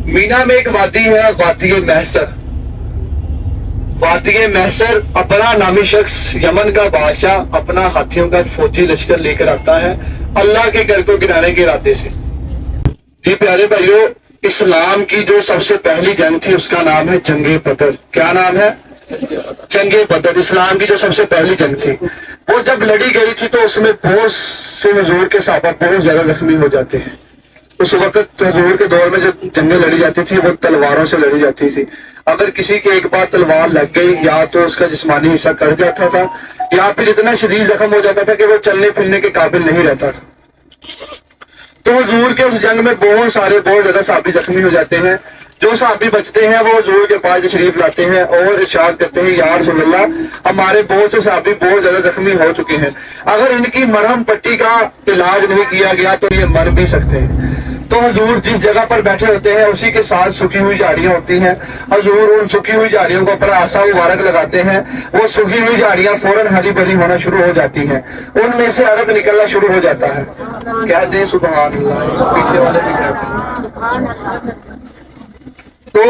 मीना में एक वादी है, वादी महसर। वादी महसर अपना नामी शख्स यमन का बादशाह अपना हाथियों का फौजी लश्कर लेकर आता है अल्लाह के घर को गिराने के इरादे से। जी प्यारे भाइयों, इस्लाम की जो सबसे पहली जंग थी उसका नाम है जंगे बदर। क्या नाम है? जंगे बदर। इस्लाम की जो सबसे पहली जंग थी वो जब लड़ी गई थी तो उसमें बहुत से हुजूर के सहाबा बहुत ज्यादा जख्मी हो जाते हैं। उस वक्त हुजूर के दौर में जो जंगें लड़ी जाती थी वो तलवारों से लड़ी जाती थी। अगर किसी के एक बार तलवार लग गई या तो उसका जिस्मानी हिस्सा कट जाता था या फिर इतना शदीद जख्म हो जाता था कि वो चलने फिरने के काबिल नहीं रहता था। तो हुजूर के उस जंग में बहुत ज्यादा सहाबी जख्मी हो जाते हैं। जो सहाबी बचते हैं वो हुजूर के पास तशरीफ लाते हैं और इरशाद करते हैं, या रसूल अल्लाह, हमारे बहुत से सहाबी बहुत ज्यादा जख्मी हो चुके हैं, अगर इनकी मरहम पट्टी का इलाज नहीं किया गया तो ये मर भी सकते हैं। तो हुजूर जिस जगह पर बैठे होते हैं उसी के साथ सूखी हुई झाड़ियां होती हैं। हुजूर उन सूखी हुई झाड़ियों को अपना आसा मुबारक लगाते हैं। वो सूखी हुई झाड़ियां फौरन हरी भरी होना शुरू हो जाती हैं, उनमें से अरग निकलना शुरू हो जाता है। कहते हैं सुभान अल्लाह, पीछे वाले भी कहते हैं। तो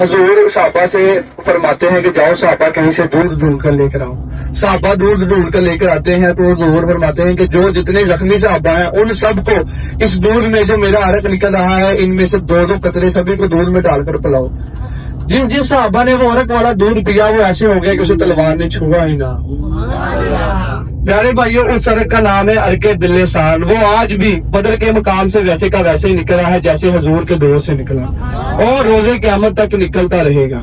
हुजूर साहबा से फरमाते हैं कि जाओ साहबा कहीं से दूध ढूंढ कर लेकर आओ। साहबा दूध ढूंढ कर लेकर आते हैं तो हुजूर फरमाते हैं कि जो जितने जख्मी साहबा हैं उन सबको इस दूध में जो मेरा अरक निकल रहा है इनमें से दो दो कतरे सभी को दूध में डालकर पिलाओ। जिस जिस साहबा ने वो अरक वाला दूध पिया वो ऐसे हो गया कि उसे तलवार ने छुआ ही ना। प्यारे भाइयों, उस अरक का नाम है अरके दिल सान। वो आज भी बदर के मकाम से वैसे का वैसे ही निकल रहा है जैसे हुजूर के दौर से निकला और रोजे क़यामत तक निकलता रहेगा।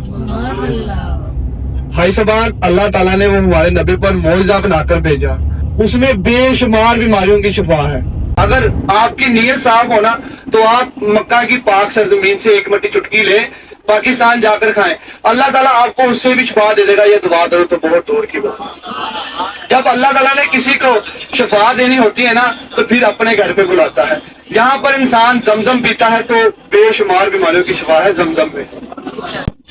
हाय सबान, अल्लाह ताला ने वो हमारे नबी पर मौइज़ा बनाकर भेजा, उसमें बेशुमार बीमारियों की शिफा है। अगर आपकी नीयत साफ होना तो आप मक्का की पाक सरजमीन से एक मट्टी चुटकी ले पाकिस्तान जाकर खाएं, अल्लाह ताला आपको उससे भी शिफा दे देगा। ये दुआ दो तो बहुत दूर की बात। जब अल्लाह ताला ने किसी को शिफा देनी होती है ना तो फिर अपने घर पे बुलाता है। यहाँ पर इंसान जमजम पीता है तो बेशुमार बीमारियों की शिफा है जमजम में।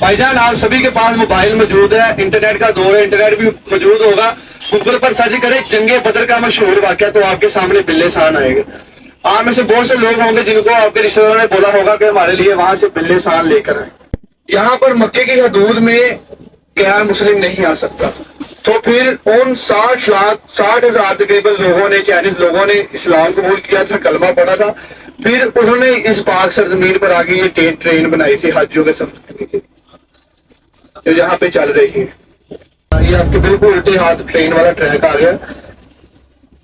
भाईजान, आप सभी के पास मोबाइल मौजूद है, इंटरनेट का दौर है, इंटरनेट भी मौजूद होगा। गूगल पर सर्च करें जंगे बदर का मशहूर वाक़या तो आपके सामने बिल्ले सान आएगा। आप में से बहुत से लोग होंगे जिनको आपके रिश्तेदारों ने बोला होगा कि हमारे लिए वहां से बिल्ले सान लेकर आए। यहाँ पर मक्के की हदूद में गैर मुस्लिम नहीं आ सकता। तो फिर उन 60,000 तकरीबन लोगों ने, चाइनीज लोगों ने इस्लाम कबूल किया था, कलमा पढ़ा था। फिर उन्होंने इस पाक सरजमीन पर आगे ये ट्रेन बनाई थी हाजियों के सफर करने की जो यहाँ पे चल रही है। ये आपके बिल्कुल उल्टे हाथ ट्रेन वाला ट्रैक आ गया।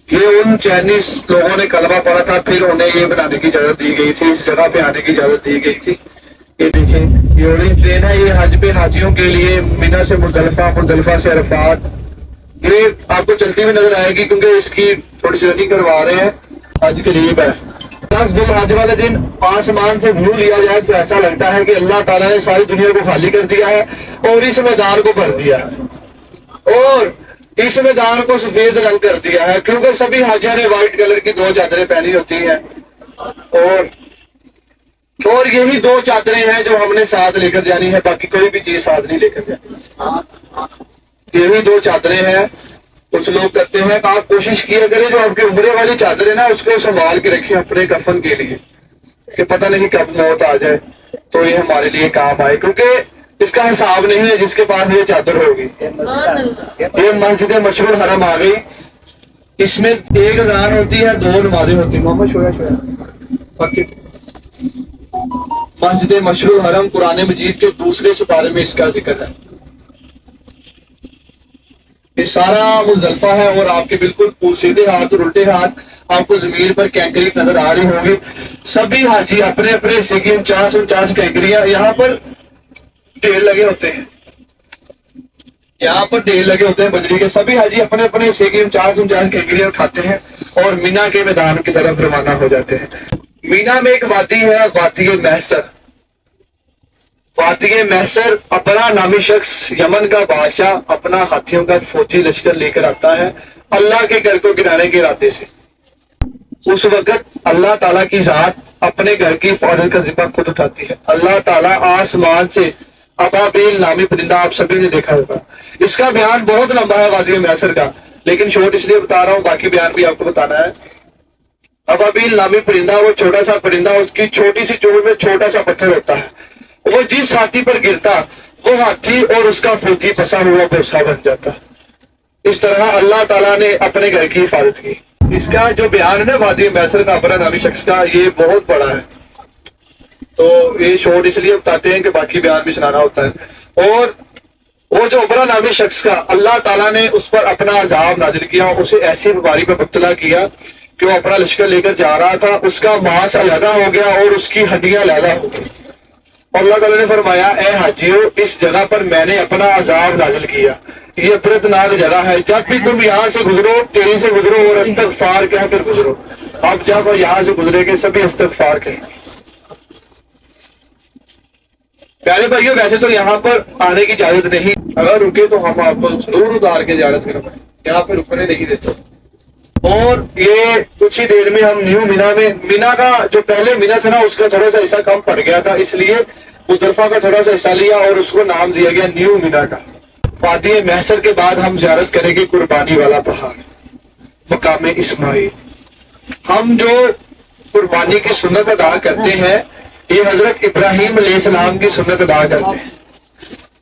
ये उन चाइनीज लोगों ने कलमा पढ़ा था, फिर उन्हें ये बनाने की इजाजत दी गई थी, इस जगह पे आने की इजाजत दी गई थी। ये देखिए, ये ऑरेंज ट्रेन है, ये हज पे हाजियों के लिए मिना से मुजदलिफा, मुजदलिफा से अरफात। ये आपको चलती हुई नजर आएगी क्योंकि इसकी थोड़ी सी रनिंग करवा रहे हैं, हज करीब है। 10 जुल्हज वाले दिन आसमान से व्यू लिया जाए तो ऐसा लगता है कि अल्लाह ताला ने सारी दुनिया को खाली कर दिया है और इस मैदान को भर दिया है और इस मैदान को सफेद रंग कर दिया है क्योंकि सभी हाजियों ने व्हाइट कलर की 2 चादरें पहनी होती हैं और यही 2 चादरें हैं जो हमने साथ लेकर जानी है, बाकी कोई भी चीज साथ नहीं लेकर जानी। यही 2 चादरें हैं। कुछ लोग कहते हैं कि आप कोशिश किया करें जो आपकी उम्र वाली चादर है ना उसको संभाल के रखें अपने कफन के लिए कि पता नहीं कब मौत आ जाए तो ये हमारे लिए काम आए, क्योंकि इसका हिसाब नहीं है जिसके पास ये चादर होगी। ये मस्जिद मशहूर हरम आ गई, इसमें 1 अज़ान होती है, 2 नमाजें होती है। मोहम्मद शोया मस्जिद मशहूर हरम कुरान मजीद के दूसरे सिपारे में इसका जिक्र है। ये सारा मुजदलिफा है और आपके बिल्कुल सीधे हाथ और उल्टे हाथ आपको जमीन पर कैंकरी नजर आ रही होगी। सभी हाजी अपने अपने हिस्से की 49 कैंकरियां यहाँ पर ढेर लगे होते हैं, यहाँ पर ढेर लगे होते हैं बजरी के। सभी हाजी अपने अपने हिस्से की 49 कैंकरियां उठाते हैं और मीना के मैदान की तरफ रवाना हो जाते हैं। मीना में एक वादी है, वादी महसर। वादी महसर अपना नामी शख्स यमन का बादशाह अपना हाथियों का फौजी लश्कर लेकर आता है अल्लाह के घर को गिराने के इरादे से। उस वक्त अल्लाह ताला की जात अपने घर की हिफाजत का जिम्मा खुद उठाती है। अल्लाह ताला आसमान से अबाबील नामी परिंदा आप सभी ने देखा होगा। इसका बयान बहुत लंबा है वादी महसर का, लेकिन शॉर्ट इसलिए बता रहा हूं, बाकी बयान भी आपको बताना है। अबाबील नामी परिंदा, वो छोटा सा परिंदा, उसकी छोटी सी चोंच में छोटा सा पत्थर होता है। वो जिस हाथी पर गिरता वो हाथी और उसका फौजी फंसा हुआ भूसा बन जाता। इस तरह अल्लाह ताला ने अपने घर की हिफाजत की। इसका जो बयान है ना वादी मैसर का अबरा नामी शख्स का, ये बहुत बड़ा है, तो ये शॉर्ट इसलिए बताते हैं कि बाकी बयान भी सुनाना होता है। और वो जो अबरा नामी शख्स का अल्लाह ताला ने उस पर अपना अजाब नाजिल किया, उसे ऐसी बीमारी में मुब्तला किया कि वो अपना लश्कर लेकर जा रहा था, उसका मांस अलहदा हो गया और उसकी हड्डियां अलहदा हो गई। अल्लाह ताला ने फरमाया, ए हाजियो, इस जगह पर मैंने अपना अजाब नाजिल किया, ये इबरतनाक जगह है, जब भी तुम यहाँ से गुजरो तेजी से गुजरो और इस्तगफार कहकर गुजरो। अब जब यहाँ से गुजरेंगे सभी इस्तगफार कहेंगे। प्यारे भाइयों, वैसे तो यहाँ पर आने की इजाजत नहीं, अगर रुके तो हम आपको जरूर उतार के इजाजत करवाएं, यहाँ पे रुकने नहीं देते। और ये कुछ ही देर में हम न्यू मीना में, मीना का जो पहले मीना था ना उसका थोड़ा सा हिस्सा कम पड़ गया था, इसलिए मुजफ्फा का थोड़ा सा हिस्सा लिया और उसको नाम दिया गया न्यू मीना का। वादी महसर के बाद हम ज़ियारत करेंगे कुर्बानी वाला पहाड़, मकाम इस्माइल। हम जो कुर्बानी की सुन्नत अदा करते हैं ये हजरत इब्राहीम अलैहिस्सलाम की सुन्नत अदा करते हैं।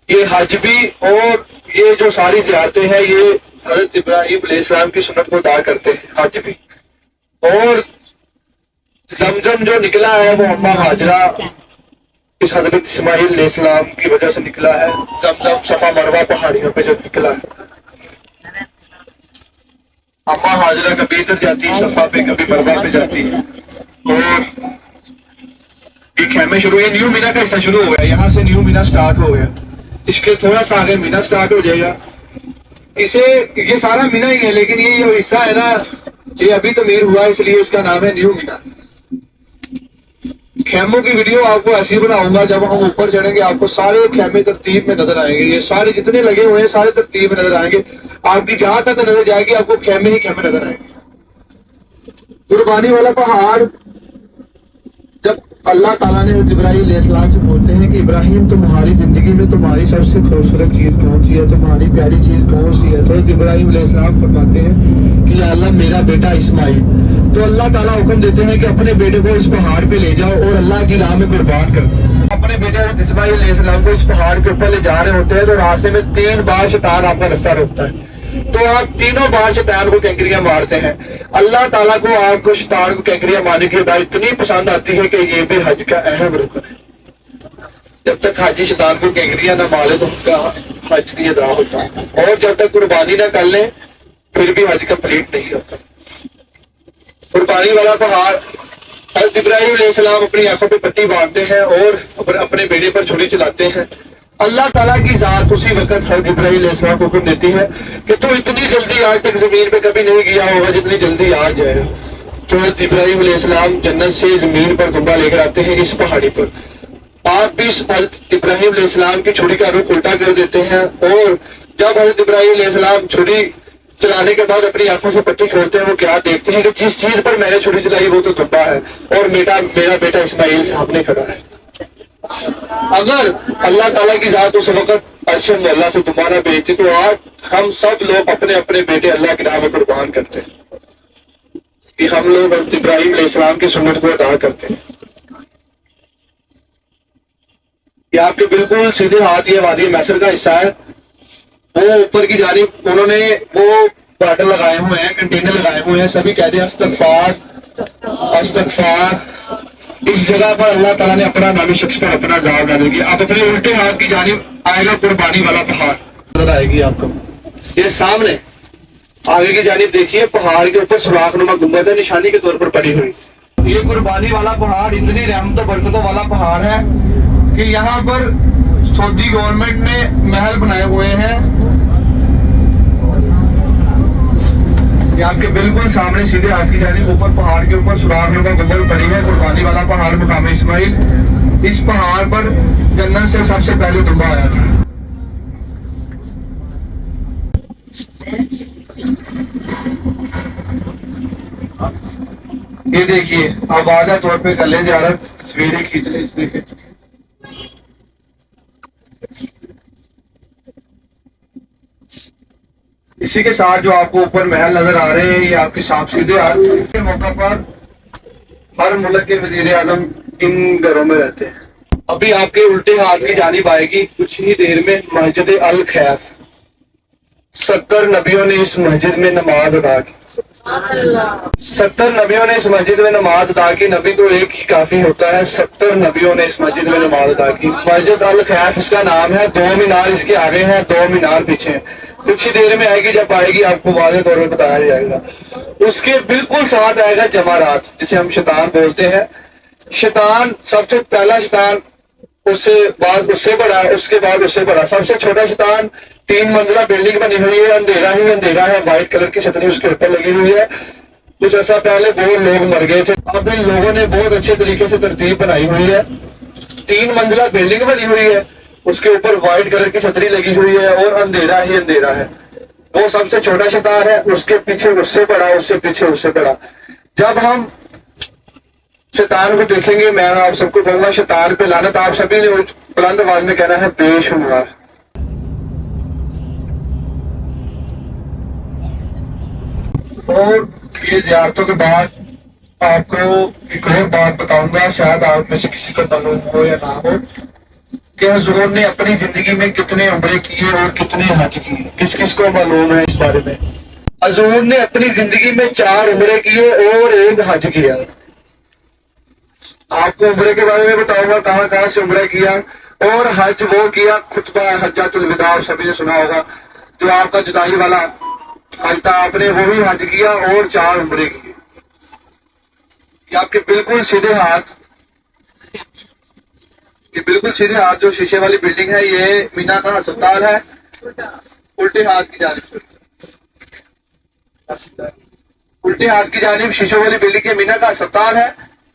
ये हज भी और ये जो सारी ज़ियारतें हैं ये हजरत इब्राहीम अलैहिस्सलाम की सुन्नत को अदा करते हैं, हज भी। और जमजम जो निकला है वो अम्मा हाजरा इस हजरत इस्माइल अलैहिस्सलाम की वजह से निकला है। जमजम सफा मरवा पहाड़ियों पे जो निकला है, अम्मा हाजरा कभी इधर जाती है सफा पे, कभी मरवा पे जाती है। और ये खेमे शुरू, ये न्यू मीना का हिस्सा शुरू हो गया, यहाँ से न्यू मीना स्टार्ट हो गया, इसके थोड़ा सा आगे मीना स्टार्ट हो जाएगा। इसे ये सारा मीना ही है, लेकिन ये जो हिस्सा है ना ये अभी तमीर हुआ इसलिए इसका नाम है न्यू मीना। खेमों की वीडियो आपको ऐसी बनाऊंगा, जब हम ऊपर चढ़ेंगे आपको सारे खेमे तरतीब में नजर आएंगे, ये सारे जितने लगे हुए हैं सारे तरतीब में नजर आएंगे, आपकी जहां तक नजर जाएगी आपको खेमे ही खेमे नजर आएंगे। कुर्बानी वाला पहाड़, जब अल्लाह ताला ने इब्राहीम अलैहिस्सलाम से बोलते हैं कि इब्राहिम तुम्हारी जिंदगी में तुम्हारी सबसे खूबसूरत चीज कौन सी है, तुम्हारी प्यारी चीज कौन सी है, तो इब्राहीम अलैहिस्सलाम फरमाते हैं कि या अल्लाह मेरा बेटा इस्माइल। तो अल्लाह ताला हुक्म देते हैं कि अपने बेटे को इस पहाड़ पे ले जाओ और अल्लाह की राह में कुर्बान कर दो। अपने बेटे इस्माइल अलैहिस्सलाम को इस पहाड़ के ऊपर ले जा रहे होते हैं तो रास्ते में 3 बार शैतान आपका रास्ता रोकता है, तो आप तीनों बार शैतान को कैंकरियां मारते हैं। अल्लाह ताला को आपको शैतान को कैंकरियां मारने की बात इतनी पसंद आती है कि ये भी हज का अहम रुकन है। जब तक हाजी शैतान को कैंकरियां ना मारे तो उनका हज नहीं अदा होता, और जब तक कुर्बानी ना कर ले फिर भी हज कंप्लीट नहीं होता। कुर्बानी वाला पहाड़, हज़रत इब्राहीम अलैहिस्सलाम अपनी आंखों पे पट्टी बांधते हैं और अपने बेटे पर छुरी चलाते हैं। अल्लाह ताला की जात उसी वक्त हज़रत इब्राहीम अलैहिस्सलाम को हुक्म देती है कि तू इतनी जल्दी आज तक जमीन पे कभी नहीं गया होगा जितनी जल्दी आज जाएगा। तो हज़रत इब्राहीम अलैहिस्सलाम जन्नत से जमीन पर दुम्बा लेकर आते हैं इस पहाड़ी पर। आप भी हज़रत इब्राहीम अलैहिस्सलाम की छुरी का रुख उल्टा कर देते हैं, और जब हज़रत इब्राहीम अलैहिस्सलाम छुरी चलाने के बाद अपनी आंखों से पट्टी खोलते हैं, वो क्या देखते हैं कि जिस चीज पर मैंने छुरी चलाई वो तो दुम्बा है और मेरा बेटा इस्माइल सामने खड़ा है। अगर अल्लाह ताला की जात उस वक्त अर्शे मौला से दोबारा भेजती तो आज हम सब लोग अपने अपने बेटे अल्लाह की राह में कुर्बान करते हैं, कि हम लोग हज़रत इब्राहीम अलैहिस्सलाम की सुन्नत को अदा करते हैं। ये आपके बिल्कुल सीधे हाथ ये वादी मैसर का हिस्सा है, वो ऊपर की जानिब उन्होंने वो बॉटल लगाए हुए हैं, कंटेनर लगाए हुए हैं, सभी कहते हैं इस्तगफार इस्तगफार। इस जगह पर अल्लाह ताला ने अपना नामी शख्स पर अपना अज़ाब डाल दिया। आप अपने उल्टे हाथ की जानिब आएगा कुर्बानी वाला पहाड़ नजर आएगी आपको, ये सामने आगे की जानिब देखिए पहाड़ के ऊपर सुराखनुमा गुंबद है निशानी के तौर पर पड़ी हुई। ये कुर्बानी वाला पहाड़ इतनी रहमतों बरकतों वाला पहाड़ है कि यहाँ पर सऊदी गवर्नमेंट ने महल बनाए हुए हैं। ये आपके बिल्कुल सामने सीधे हाथ की जानिब ऊपर पहाड़ के ऊपर सुराखनुमा गुंबद पड़ी है, कुर्बानी वाला पहाड़ मकाम इस्माइल। इस पहाड़ पर जन्नत से सबसे पहले दुम्बा आया था। ये देखिए आप आधा तौर पे कर ले ज़ियारत, तस्वीरें खींच ले, इसलिए खींच ले। इसी के साथ जो आपको ऊपर महल नजर आ रहे हैं ये आपके साफ सीधे हाथ के मौका पर ہر ملک کے وزیر اعظم ان گھروں میں رہتے ہیں. ابھی آپ کے الٹے ہاتھ کی جانب آئے گی کچھ ہی دیر میں مسجد الخیف. 70 نبیوں نے اس مسجد میں نماز ادا کی. 70 نبیوں نے اس مسجد میں نماز ادا کی. نبی تو ایک ہی کافی ہوتا ہے. 70 نبیوں نے اس مسجد میں نماز ادا کی. مسجد الخیف اس کا نام ہے. 2 مینار اس کے آگے ہیں, 2 مینار پیچھے ہیں. کچھ ہی دیر میں آئے گی, جب آئے گی آپ کو واضح طور پر بتایا جائے گا. اس کے بالکل ساتھ آئے گا جمعرات, جسے ہم شیطان بولتے ہیں. شیطان سب سے پہلا شیطان, اس سے بعد اس سے بڑا, اس کے بعد اس سے بڑا. سب سے چھوٹا شیطان 3 منزلہ بلڈنگ بنی ہوئی ہے, اندھیرا ہی اندھیرا ہے, وائٹ کلر کی چھتری اس کے اوپر لگی ہوئی ہے. کچھ عرصہ پہلے بہت لوگ مر گئے تھے, اب ان لوگوں نے بہت اچھے طریقے سے ترتیب بنائی ہوئی ہے. 3 منزلہ بلڈنگ بنی ہوئی ہے, اس کے اوپر وائٹ کلر کی چھتری لگی ہوئی ہے, اور اندھیرا ہی اندھیرا ہے. وہ سب سے چھوٹا شیطان ہے, اس کے پیچھے اس سے بڑا, اس سے پیچھے اس سے بڑا. جب ہم شیطان کو دیکھیں گے, میں آپ سب کو کہوں گا شیطان پہ لعنت. آپ سبھی نے بلند آواز میں کہنا ہے بے شمار. اور یہ زیارتوں کے بعد آپ کو ایک اور بات بتاؤں گا, شاید آپ میں سے کسی کو معلوم ہو یا نہ ہو, کہ حضور نے اپنی زندگی میں کتنے عمرے کیے اور کتنے حج کیے. کس کس کو معلوم ہے اس بارے میں؟ حضور نے اپنی زندگی میں 4 عمرے کیے اور 1 حج کیا. آپ کو عمرے کے بارے میں بتاؤں گا کہاں کہاں سے عمرہ کیا, اور حج وہ کیا خطبہ حجۃ الوداع, آپ سبھی نے سنا ہوگا, جو آپ کا جدائی والا حج تھا. آپ نے وہی حج کیا اور 4 عمرے کیے. یہ آپ کے بالکل سیدھے ہاتھ, یہ بالکل سیدھے ہاتھ جو شیشے والی بلڈنگ ہے, یہ مینا کا ہسپتال ہے. الٹے ہاتھ کی جانب, الٹے ہاتھ کی جانب شیشوں والی بلڈنگ یہ مینا کا ہسپتال ہے.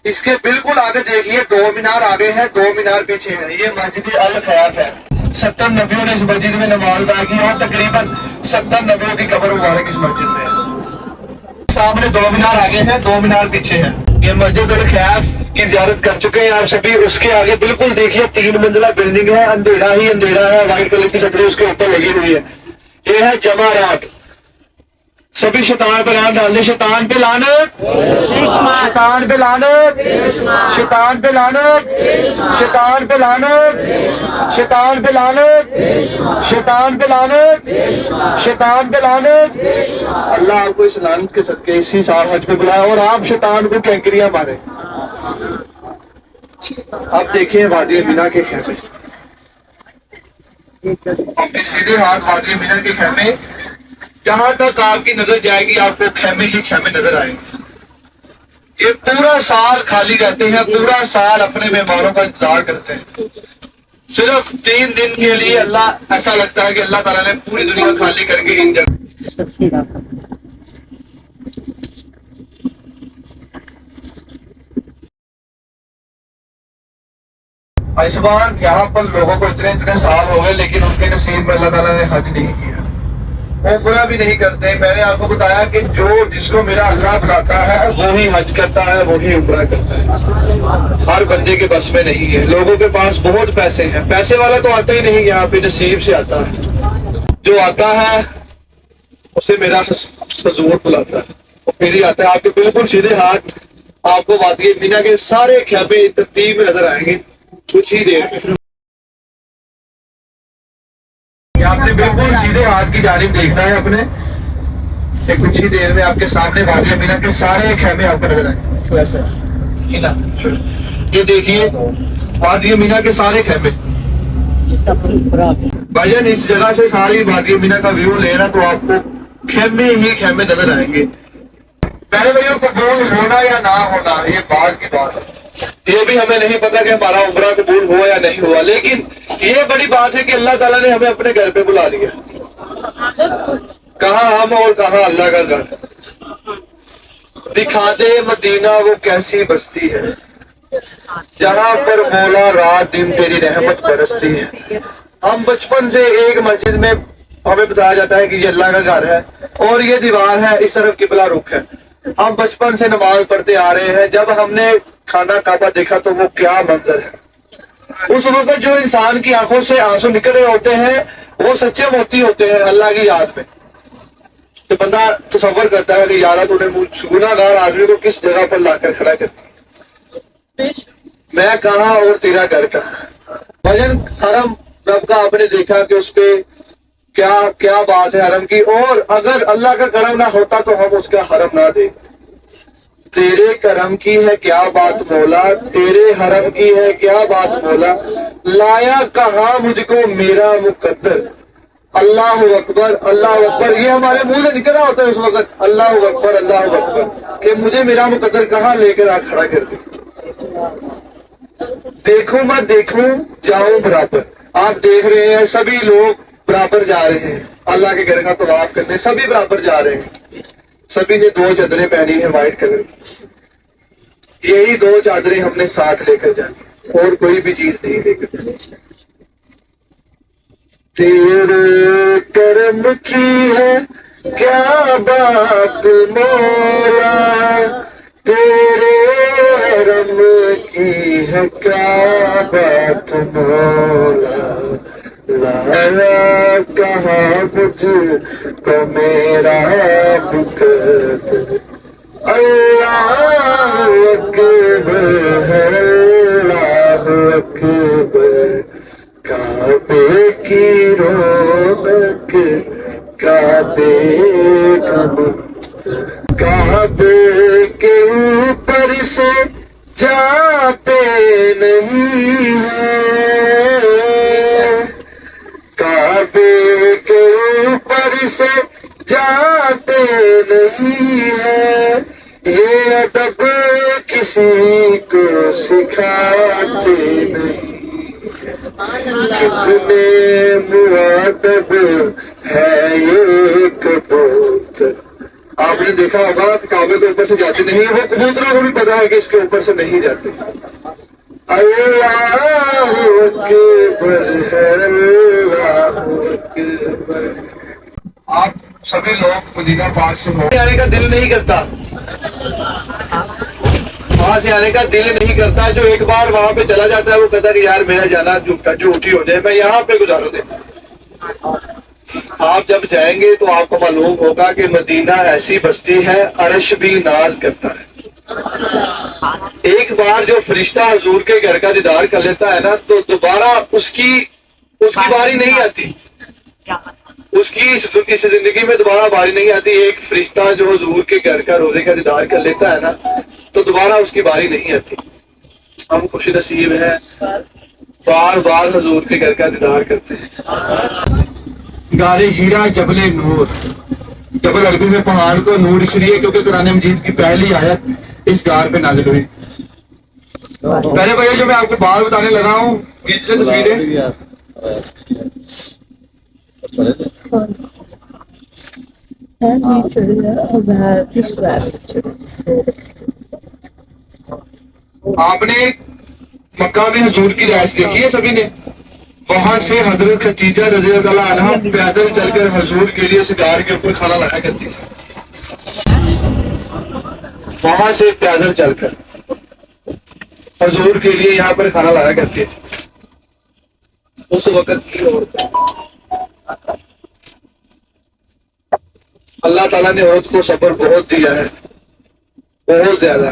اس کے بالکل آگے دیکھیے 2 مینار آگے ہیں, 2 مینار پیچھے ہیں. یہ مسجد الخیف ہے. 70 نبیوں نے اس مسجد میں نماز ادا کی, اور تقریباً 70 نبیوں کی قبر مبارک اس مسجد میں ہے. سامنے 2 مینار آگے ہیں, 2 مینار پیچھے ہیں. یہ مسجد الخیف کی زیارت کر چکے ہیں آپ سبھی. اس کے آگے بالکل دیکھیے 3 منزلہ بلڈنگ ہے, اندھیرا ہی اندھیرا ہے, وائٹ کلر کی چھتری اس کے اوپر لگی ہوئی ہے. یہ ہے جمعرات. سبھی شیطان پہ لعنت ڈال دیں. شیطان پہ لعنت, شیطان پہ لعنت, شیطان پہ لعنت, شیطان پہ لعنت, شیطان پہ لعنت, شیطان پہ لعنت, شیطان پہ لعنت. اللہ آپ کو اس لعنت کے صدقے اسی سال حج پہ بلائے, اور آپ شیطان کو کینکریاں مارے. اب دیکھیں وادی مینا کے خیمے, اپنے سیدھے ہاتھ وادی مینا کے خیمے, جہاں تک آپ کی نظر جائے گی آپ کو خیمے ہی خیمے نظر آئیں گے. یہ پورا سال خالی رہتے ہیں, پورا سال اپنے مہمانوں کا انتظار کرتے ہیں. صرف 3 دن کے لیے اللہ, ایسا لگتا ہے کہ اللہ تعالیٰ نے پوری دنیا خالی کر کے ان جگہ. اس بار یہاں پر لوگوں کو اتنے سال ہو گئے, لیکن ان کے نصیب میں اللہ تعالیٰ نے حج نہیں کیا, عمرہ بھی نہیں کرتے. میں نے آپ کو بتایا کہ جس کو میرا اللہ بلاتا ہے وہی حج کرتا ہے, وہی عمرہ کرتا ہے. ہر بندے کے بس میں نہیں ہے. لوگوں کے پاس بہت پیسے ہیں, پیسے والا تو آتا ہی نہیں, یہاں پہ نصیب سے آتا ہے. جو آتا ہے اسے میرا حضور بلاتا ہے, اور پھر ہی آتا ہے. آپ کے بالکل سیدھے ہاتھ آپ کو وادی مینا کے سارے خیمے ترتیب میں نظر آئیں گے کچھ ہی دیر میں. آپ نے بالکل سیدھے ہاتھ کی جانب دیکھنا ہے اپنے, کچھ ہی دیر میں آپ کے سامنے وادی مینا کے سارے خیمے آپ کو نظر آئیں گے. یہ دیکھیے وادی مینا کے سارے خیمے. بھائی جان اس جگہ سے ساری وادی مینا کا ویو لینا تو آپ کو خیمے ہی خیمے نظر آئیں گے. میرے بھائیوں قبول ہونا یا نہ ہونا یہ بعد کی بات ہے. یہ بھی ہمیں نہیں پتا کہ ہمارا عمرہ قبول ہوا یا نہیں ہوا, لیکن یہ بڑی بات ہے کہ اللہ تعالیٰ نے ہمیں اپنے گھر پہ بلا لیا. کہاں ہم اور کہاں اللہ کا گھر. دکھا دے مدینہ وہ کیسی بستی ہے, جہاں پر مولا رات دن تیری رحمت برستی ہے. ہم بچپن سے ایک مسجد میں ہمیں بتایا جاتا ہے کہ یہ اللہ کا گھر ہے, اور یہ دیوار ہے, اس طرف قبلہ رخ ہے. ہم بچپن سے نماز پڑھتے آ رہے ہیں. جب ہم نے خانہ کعبہ دیکھا تو وہ کیا منظر ہے. اس وقت جو انسان کی آنکھوں سے آنسو نکل رہے ہوتے ہیں وہ سچے موتی ہوتے ہیں اللہ کی یاد میں. تو بندہ تصور کرتا ہے کہ یارہ تو نے گناہ گار آدمی کو کس جگہ پر لا کر کھڑا کرتی. میں کہاں اور تیرا گھر کہاں. بھجن حرم رب کا آپ نے دیکھا کہ اس پہ کیا کیا بات ہے حرم کی, اور اگر اللہ کا کرم نہ ہوتا تو ہم اس کا حرم نہ دیکھتے. تیرے کرم کی ہے کیا بات مولا, تیرے حرم کی ہے کیا بات مولا, لایا کہاں مجھ کو میرا مقدر. اللہ اکبر اللہ اکبر, یہ ہمارے منہ سے نکل رہا ہوتا ہے اس وقت, اللہ اکبر اللہ اکبر, کہ مجھے میرا مقدر کہاں لے کر آ کھڑا کر دے. دیکھوں میں دیکھوں جاؤں برابر. آپ دیکھ رہے ہیں سبھی لوگ برابر جا رہے ہیں اللہ کے گھر کا طواف کرنے, سبھی برابر جا رہے ہیں. سبھی نے 2 چادریں پہنی ہیں وائٹ کلر کی. یہی 2 چادریں ہم نے ساتھ لے کر جانی, اور کوئی بھی چیز نہیں لے کر جانی. تیرے کرم کی ہے کیا بات مولا, تیرے کرم کی ہے کیا بات مولا, لایا کہاں مجھ کو میرا مقدر. اللہ اکبر ہے اللہ اکبر, کعبے کی رونق کعبے کا منظر, کعبے کے اوپر سے جاتے نہیں ہیں, کعبے کے اوپر سے جاتے نہیں ہیں, یہ ادب کسی کو سکھاتے نہیں. کتنے مؤدب ہے یہ کبوتر. آپ نے دیکھا ہوگا کہ کعبے کے اوپر سے جاتے نہیں, وہ کبوتروں کو بھی پتا ہے کہ اس کے اوپر سے نہیں جاتے. اللہ اکبر ہے اللہ اکبر. آپ سبھی لوگ مدینہ پاک سے آنے کا دل نہیں کرتا, وہاں سے آنے کا دل نہیں کرتا. جو ایک بار وہاں پہ چلا جاتا ہے وہ کہتا ہے کہ یار میرا جانا جھوٹی ہو جائے, میں یہاں پہ گزارو دے. آپ جب جائیں گے تو آپ کو معلوم ہوگا کہ مدینہ ایسی بستی ہے عرش بھی ناز کرتا ہے. ایک بار جو فرشتہ حضور کے گھر کا دیدار کر لیتا ہے نا, تو دوبارہ اس کی باری نہیں آتی, اس کی اس زندگی میں دوبارہ باری نہیں آتی. ایک فرشتہ جو حضور کے گھر کا روزے کا دیدار کر لیتا ہے نا, تو دوبارہ اس کی باری نہیں آتی. ہم خوش نصیب ہیں, بار بار حضور کے گھر کا دیدار کرتے ہیں. غار ہیرا جبل نور, جبل عربی میں پہاڑ کو نور اس لیے کیونکہ قرآن مجید کی پہلی آیت اس غار پہ نازل ہوئی. پہلے بھائی جو میں آپ کو بات بتانے لگا ہوں, کھینچ لیں تصویریں. آپ نے مکہ میں حضور کی رہائش دیکھی ہے سبھی نے. وہاں سے حضرت خدیجہ رضی اللہ عنہا پیدل چل کر حضور کے لیے اس غار کے اوپر کھانا لایا کرتی تھی. وہاں سے پیدل چل کر حضور کے لیے یہاں پر کھانا لایا کرتی تھی. اس وقت کی عورت, اللہ تعالیٰ نے عورت کو صبر بہت دیا ہے, بہت زیادہ.